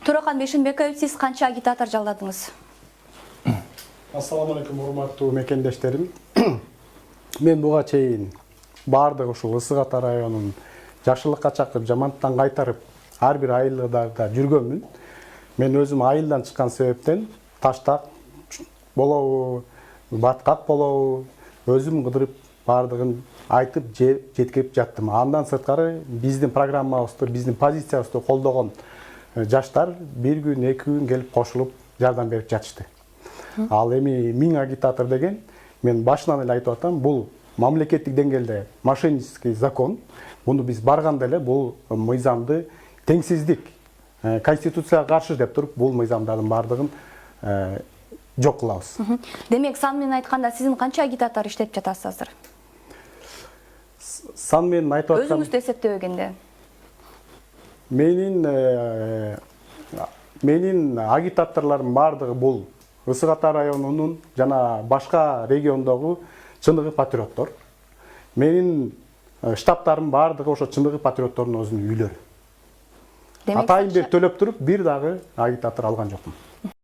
Турахан Бейшенбекович, сиз канча агитатор жалдадыңыз? Ассаламу алейкум, урматтуу мекендештерим. Мен буга чейин баардык ушул Ысык Ата районунун жакшылыкка чакырып, жамандыктан кайтарып, ар бир айылдарда жүргөнмүн. Мен өзүм айылдан чыккан себептен таштак болобу, баткак болобу, өзүм кыдырып баардыгын айтып жеткирип жаттым. Андан сырткары биздин программабызды, биздин позициябызды колдогон жаштар бир күн, 2 күн келип кошулуп жардам берип жатышты. Ал эми 1000 агитатор деген мен башынан эле айтып атам, бул мамлекеттик деңгээлде мошеннический закон. Буну биз барганда эле бул мыйзамды теңсиздик, конституцияга каршы деп туруп, бул мыйзамдардын баардыгын жок кылабыз. Демек, сан менен айтканда сиздин канча агитатор иштеп жатасыз азыр? Сан менен айтып аткан Өзүңүздү эсептебегенде. Менин агитаторлордун баардыгы бул Ысык Ата районунун жана башка региондогу чыныгы патриоттор. Менин штабтарым баардыгы ошо чыныгы патриоттордун өзүнүн үйлөрү. Атайын бер төлөп туруп, бир дагы агитатор алган жокмун.